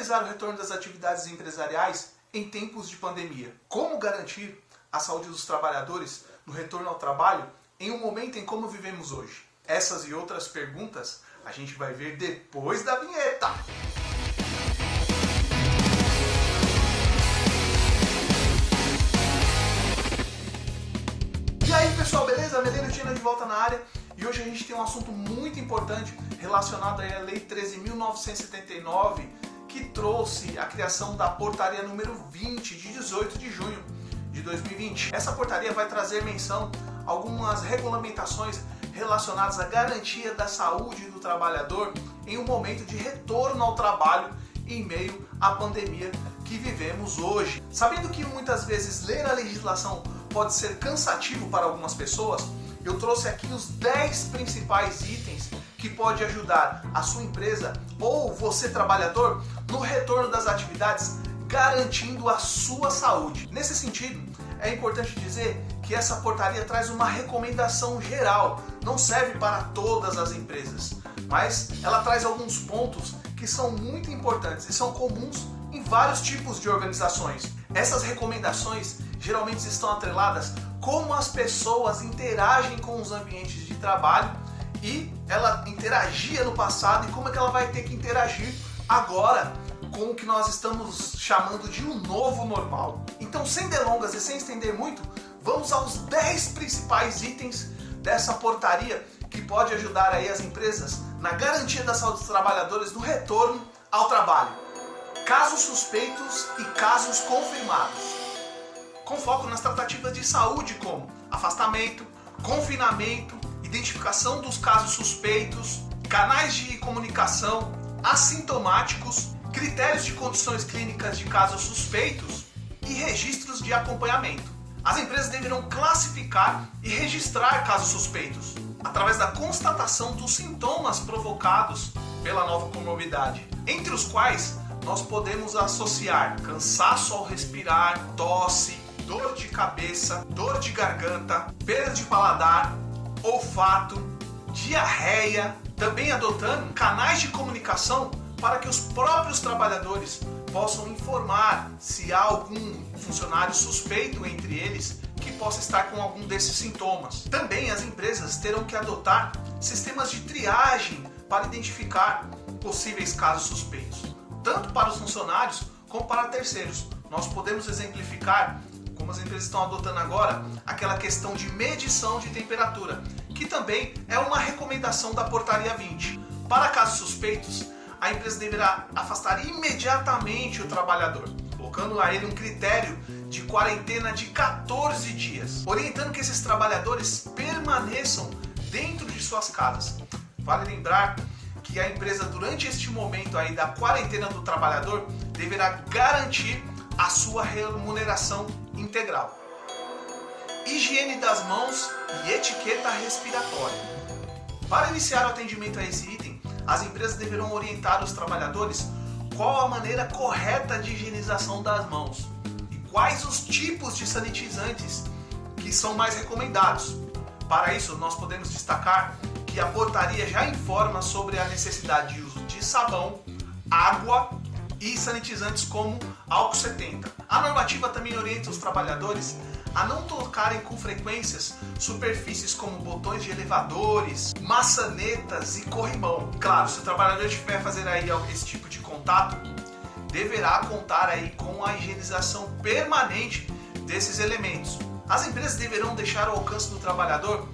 analisar o retorno das atividades empresariais em tempos de pandemia. Como garantir a saúde dos trabalhadores no retorno ao trabalho em um momento em como vivemos hoje? Essas e outras perguntas a gente vai ver depois da vinheta. E aí pessoal, beleza? Meleno Tina de volta na área. E hoje a gente tem um assunto muito importante relacionado à Lei 13.979, que trouxe a criação da portaria número 20, de 18 de junho de 2020. Essa portaria vai trazer menção a algumas regulamentações relacionadas à garantia da saúde do trabalhador em um momento de retorno ao trabalho em meio à pandemia que vivemos hoje. Sabendo que muitas vezes ler a legislação pode ser cansativo para algumas pessoas, eu trouxe aqui os 10 principais itens que pode ajudar a sua empresa ou você trabalhador no retorno das atividades, garantindo a sua saúde. Nesse sentido, é importante dizer que essa portaria traz uma recomendação geral, não serve para todas as empresas, mas ela traz alguns pontos que são muito importantes e são comuns em vários tipos de organizações. Essas recomendações geralmente estão atreladas como as pessoas interagem com os ambientes de trabalho e ela interagia no passado e como é que ela vai ter que interagir agora com o que nós estamos chamando de um novo normal. Então, sem delongas e sem estender muito, vamos aos 10 principais itens dessa portaria que pode ajudar aí as empresas na garantia da saúde dos trabalhadores no retorno ao trabalho. Casos suspeitos e casos confirmados, com foco nas tratativas de saúde como afastamento, confinamento, identificação dos casos suspeitos, canais de comunicação assintomáticos, critérios de condições clínicas de casos suspeitos e registros de acompanhamento. As empresas deverão classificar e registrar casos suspeitos através da constatação dos sintomas provocados pela nova comorbidade, entre os quais nós podemos associar cansaço ao respirar, tosse, dor de cabeça, dor de garganta, perda de paladar, olfato, diarreia, também adotando canais de comunicação para que os próprios trabalhadores possam informar se há algum funcionário suspeito entre eles que possa estar com algum desses sintomas. Também as empresas terão que adotar sistemas de triagem para identificar possíveis casos suspeitos, tanto para os funcionários como para terceiros. Nós podemos exemplificar como as empresas estão adotando agora aquela questão de medição de temperatura, que também é uma recomendação da portaria 20. Para casos suspeitos, a empresa deverá afastar imediatamente o trabalhador, colocando a ele um critério de quarentena de 14 dias, orientando que esses trabalhadores permaneçam dentro de suas casas. Vale lembrar que a empresa, durante este momento aí da quarentena do trabalhador, deverá garantir a sua remuneração integral. Higiene das mãos e etiqueta respiratória. Para iniciar o atendimento a esse item, as empresas deverão orientar os trabalhadores qual a maneira correta de higienização das mãos e quais os tipos de sanitizantes que são mais recomendados. Para isso, nós podemos destacar que a portaria já informa sobre a necessidade de uso de sabão, água e sanitizantes como álcool 70. A normativa também orienta os trabalhadores a não tocarem com frequências superfícies como botões de elevadores, maçanetas e corrimão. Claro, se o trabalhador estiver fazendo aí esse tipo de contato, deverá contar aí com a higienização permanente desses elementos. As empresas deverão deixar ao alcance do trabalhador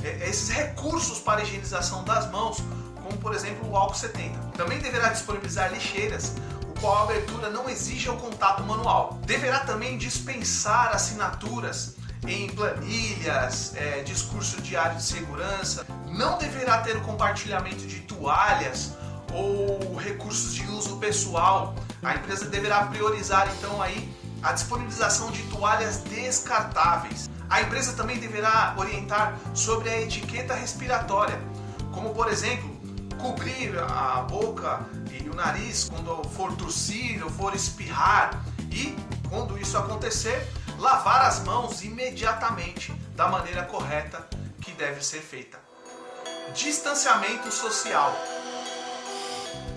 esses recursos para a higienização das mãos, como por exemplo o álcool 70. Também deverá disponibilizar lixeiras, qual a abertura não exija o contato manual. Deverá também dispensar assinaturas em planilhas, discurso diário de segurança. Não deverá ter o compartilhamento de toalhas ou recursos de uso pessoal. A empresa deverá priorizar então aí a disponibilização de toalhas descartáveis. A empresa também deverá orientar sobre a etiqueta respiratória, como por exemplo, cobrir a boca e o nariz quando for tossir ou for espirrar e, quando isso acontecer, lavar as mãos imediatamente da maneira correta que deve ser feita. Distanciamento social.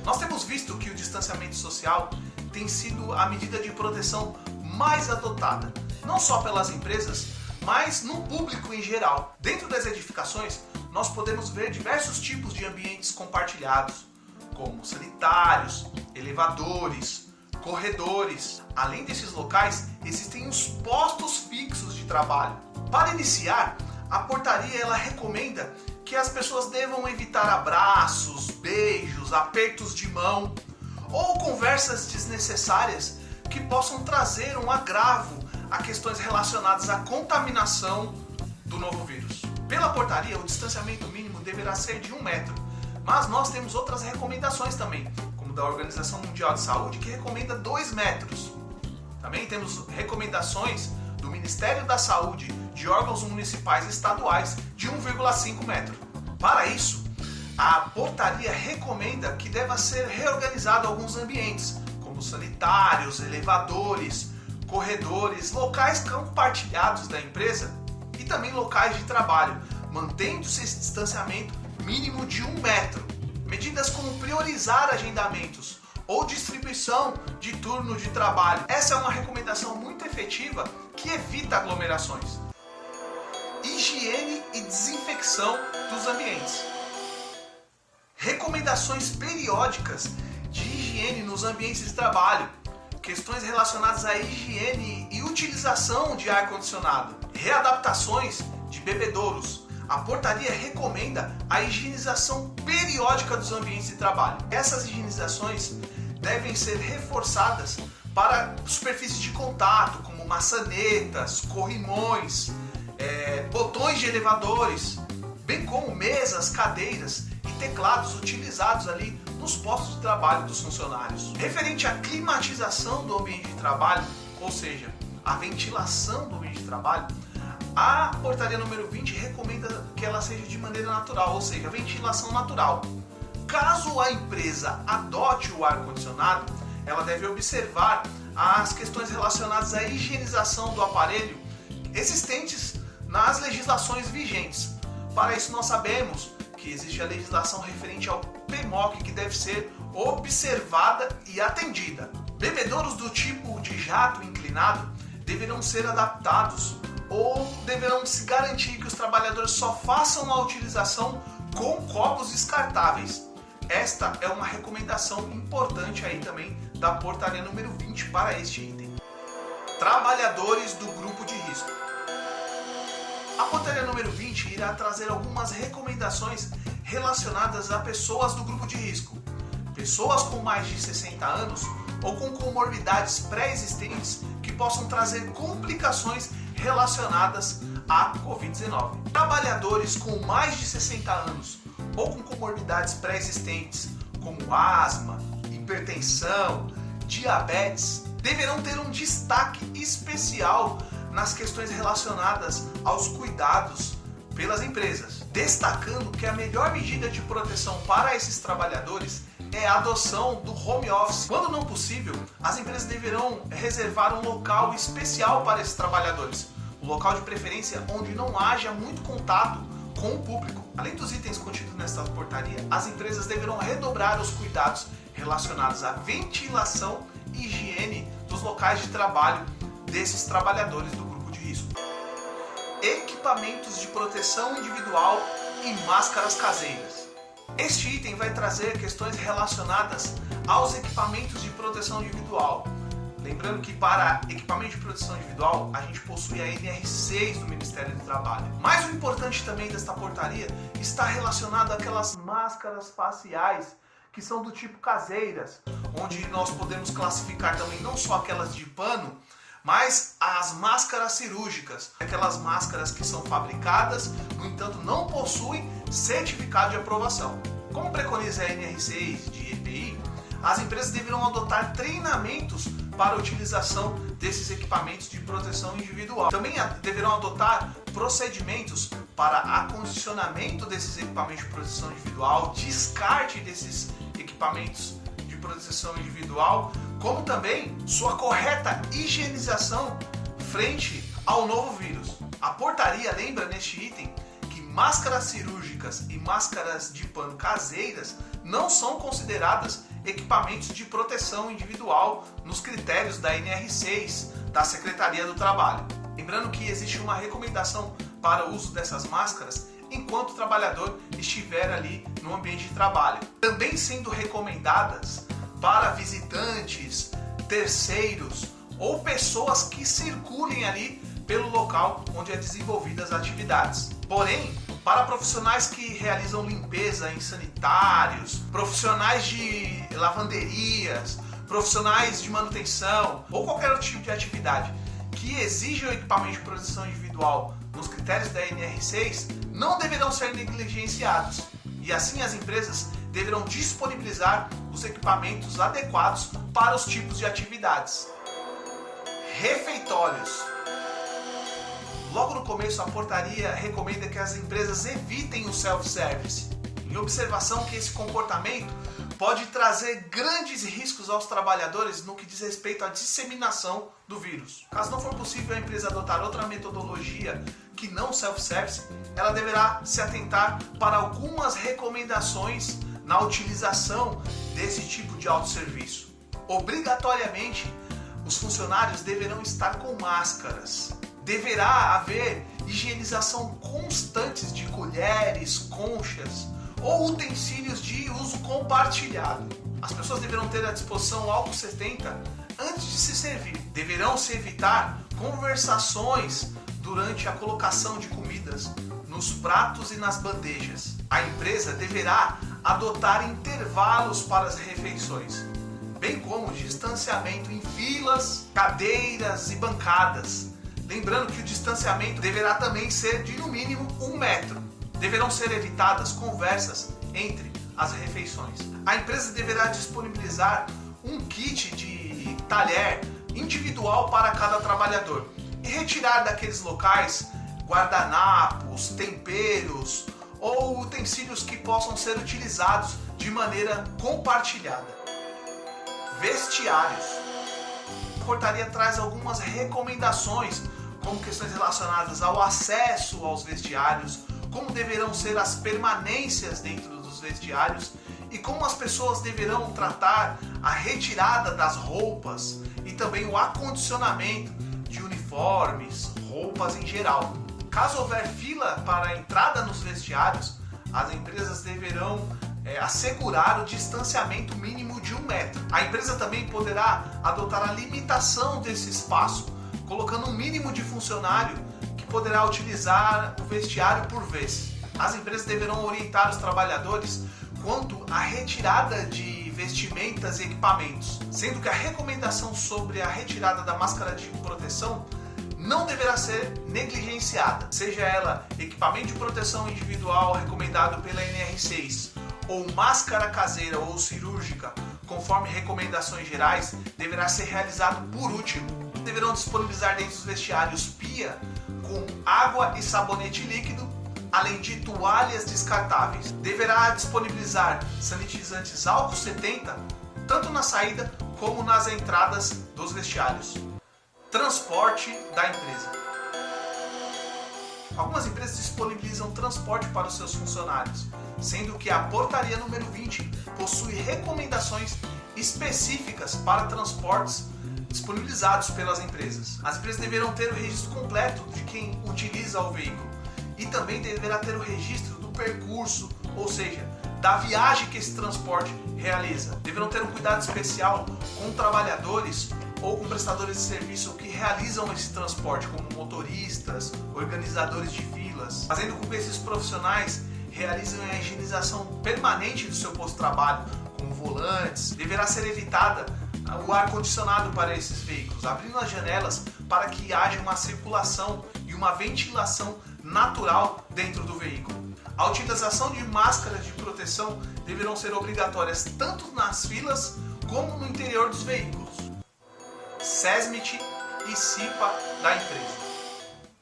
Nós temos visto que o distanciamento social tem sido a medida de proteção mais adotada, não só pelas empresas, mas no público em geral. Dentro das edificações, nós podemos ver diversos tipos de ambientes compartilhados, como sanitários, elevadores, corredores. Além desses locais, existem os postos fixos de trabalho. Para iniciar, a portaria ela recomenda que as pessoas devam evitar abraços, beijos, apertos de mão ou conversas desnecessárias que possam trazer um agravo a questões relacionadas à contaminação do novo vírus. Pela portaria, o distanciamento mínimo deverá ser de 1 metro, mas nós temos outras recomendações também, como da Organização Mundial de Saúde, que recomenda 2 metros. Também temos recomendações do Ministério da Saúde, de órgãos municipais e estaduais, de 1,5 metro. Para isso, a portaria recomenda que deva ser reorganizado alguns ambientes, como sanitários, elevadores, corredores, locais compartilhados da empresa e também locais de trabalho, mantendo-se esse distanciamento mínimo de 1 metro. Medidas como priorizar agendamentos ou distribuição de turno de trabalho. Essa é uma recomendação muito efetiva que evita aglomerações. Higiene e desinfecção dos ambientes. Recomendações periódicas de higiene nos ambientes de trabalho. Questões relacionadas à higiene e utilização de ar-condicionado. Readaptações de bebedouros. A portaria recomenda a higienização periódica dos ambientes de trabalho. Essas higienizações devem ser reforçadas para superfícies de contato, como maçanetas, corrimões, botões de elevadores, bem como mesas, cadeiras e teclados utilizados ali nos postos de trabalho dos funcionários. Referente à climatização do ambiente de trabalho, ou seja, a ventilação do ambiente de trabalho, a portaria número 20 recomenda que ela seja de maneira natural, ou seja, ventilação natural. Caso a empresa adote o ar-condicionado, ela deve observar as questões relacionadas à higienização do aparelho existentes nas legislações vigentes. Para isso nós sabemos que existe a legislação referente ao PMOC que deve ser observada e atendida. Bebedouros do tipo de jato inclinado deverão ser adaptados ou deverão se garantir que os trabalhadores só façam a utilização com copos descartáveis. Esta é uma recomendação importante aí também da portaria número 20 para este item. Trabalhadores do grupo de risco. A portaria número 20 irá trazer algumas recomendações relacionadas a pessoas do grupo de risco. Pessoas com mais de 60 anos ou com comorbidades pré-existentes que possam trazer complicações relacionadas à Covid-19. Trabalhadores com mais de 60 anos ou com comorbidades pré-existentes, como asma, hipertensão, diabetes, deverão ter um destaque especial nas questões relacionadas aos cuidados pelas empresas, destacando que a melhor medida de proteção para esses trabalhadores é a adoção do home office. Quando não possível, as empresas deverão reservar um local especial para esses trabalhadores, um local de preferência onde não haja muito contato com o público. Além dos itens contidos nesta portaria, as empresas deverão redobrar os cuidados relacionados à ventilação e higiene dos locais de trabalho desses trabalhadores do grupo de risco. Equipamentos de proteção individual e máscaras caseiras. Este item vai trazer questões relacionadas aos equipamentos de proteção individual. Lembrando que para equipamento de proteção individual, a gente possui a NR6 do Ministério do Trabalho. Mas o importante também desta portaria está relacionado àquelas máscaras faciais que são do tipo caseiras, onde nós podemos classificar também não só aquelas de pano, mas as máscaras cirúrgicas, aquelas máscaras que são fabricadas, no entanto não possuem certificado de aprovação. Como preconiza a NR6 de EPI, as empresas deverão adotar treinamentos para a utilização desses equipamentos de proteção individual. Também deverão adotar procedimentos para acondicionamento desses equipamentos de proteção individual, descarte desses equipamentos de proteção individual, como também sua correta higienização frente ao novo vírus. A portaria lembra neste item que máscaras cirúrgicas e máscaras de pano caseiras não são consideradas equipamentos de proteção individual nos critérios da NR6 da Secretaria do Trabalho. Lembrando que existe uma recomendação para o uso dessas máscaras enquanto o trabalhador estiver ali no ambiente de trabalho. Também sendo recomendadas para visitantes, terceiros ou pessoas que circulem ali pelo local onde é desenvolvidas as atividades. Porém, para profissionais que realizam limpeza em sanitários, profissionais de lavanderias, profissionais de manutenção ou qualquer outro tipo de atividade que exijam equipamento de proteção individual nos critérios da NR6, não deverão ser negligenciados. E assim as empresas deverão disponibilizar os equipamentos adequados para os tipos de atividades. Refeitórios. Logo no começo, a portaria recomenda que as empresas evitem o self-service, em observação que esse comportamento pode trazer grandes riscos aos trabalhadores no que diz respeito à disseminação do vírus. Caso não for possível a empresa adotar outra metodologia que não self-service, ela deverá se atentar para algumas recomendações na utilização desse tipo de autosserviço. Obrigatoriamente, os funcionários deverão estar com máscaras. Deverá haver higienização constante de colheres, conchas ou utensílios de uso compartilhado. As pessoas deverão ter à disposição álcool 70 antes de se servir. Deverão se evitar conversações durante a colocação de comidas nos pratos e nas bandejas. A empresa deverá adotar intervalos para as refeições, bem como distanciamento em filas, cadeiras e bancadas. Lembrando que o distanciamento deverá também ser de no mínimo 1 metro. Deverão ser evitadas conversas entre as refeições. A empresa deverá disponibilizar um kit de talher individual para cada trabalhador e retirar daqueles locais guardanapos, temperos ou utensílios que possam ser utilizados de maneira compartilhada. Vestiários. A portaria traz algumas recomendações, como questões relacionadas ao acesso aos vestiários, como deverão ser as permanências dentro dos vestiários e como as pessoas deverão tratar a retirada das roupas e também o acondicionamento de uniformes, roupas em geral. Caso houver fila para a entrada nos vestiários, as empresas deverão assegurar o distanciamento mínimo de 1 metro. A empresa também poderá adotar a limitação desse espaço, colocando um mínimo de funcionário que poderá utilizar o vestiário por vez. As empresas deverão orientar os trabalhadores quanto à retirada de vestimentas e equipamentos, sendo que a recomendação sobre a retirada da máscara de proteção não deverá ser negligenciada, seja ela equipamento de proteção individual recomendado pela NR6 ou máscara caseira ou cirúrgica, conforme recomendações gerais, deverá ser realizado por último. Deverão disponibilizar dentro dos vestiários pia com água e sabonete líquido, além de toalhas descartáveis. Deverá disponibilizar sanitizantes álcool 70, tanto na saída como nas entradas dos vestiários. Transporte da empresa. Algumas empresas disponibilizam transporte para os seus funcionários, sendo que a portaria número 20 possui recomendações específicas para transportes disponibilizados pelas empresas. As empresas deverão ter o registro completo de quem utiliza o veículo e também deverá ter o registro do percurso, ou seja, da viagem que esse transporte realiza. Deverão ter um cuidado especial com trabalhadores ou com prestadores de serviço que realizam esse transporte, como motoristas, organizadores de filas, fazendo com que esses profissionais realizem a higienização permanente do seu posto de trabalho, como volantes. Deverá ser evitada o ar-condicionado para esses veículos, abrindo as janelas para que haja uma circulação e uma ventilação natural dentro do veículo. A utilização de máscaras de proteção deverão ser obrigatórias tanto nas filas como no interior dos veículos. SESMIT e CIPA da empresa.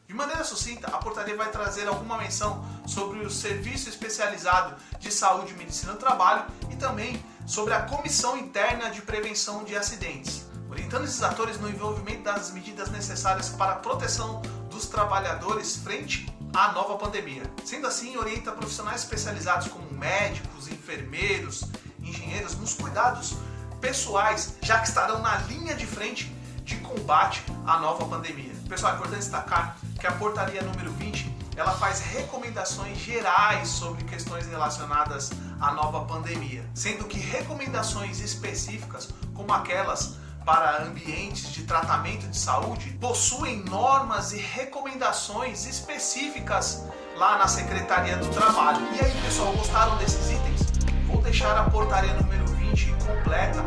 De maneira sucinta, a portaria vai trazer alguma menção sobre o Serviço Especializado de Saúde e Medicina do Trabalho e também sobre a Comissão Interna de Prevenção de Acidentes, orientando esses atores no envolvimento das medidas necessárias para a proteção dos trabalhadores frente à nova pandemia. Sendo assim, orienta profissionais especializados como médicos, enfermeiros, engenheiros engenheiros nos cuidados pessoais, já que estarão na linha de frente de combate à nova pandemia. Pessoal, é importante destacar que a portaria número 20 ela faz recomendações gerais sobre questões relacionadas à nova pandemia, sendo que recomendações específicas, como aquelas para ambientes de tratamento de saúde, possuem normas e recomendações específicas lá na Secretaria do Trabalho. E aí, pessoal, gostaram desses itens? Vou deixar a portaria número 20 completa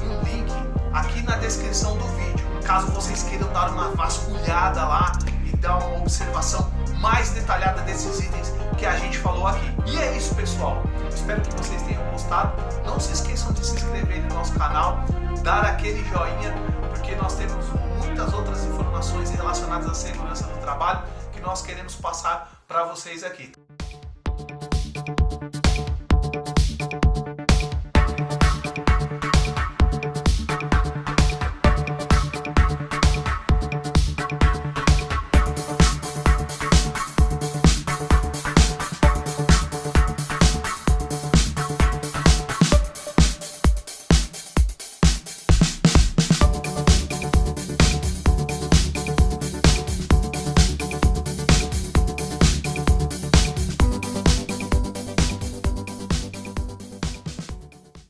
em um link aqui na descrição do vídeo, caso vocês queiram dar uma vasculhada lá e dar uma observação mais detalhada desses itens que a gente falou aqui. E é isso, pessoal. Espero que vocês tenham gostado. Não se esqueçam de se inscrever no nosso canal, dar aquele joinha, porque nós temos muitas outras informações relacionadas à segurança do trabalho que nós queremos passar para vocês aqui.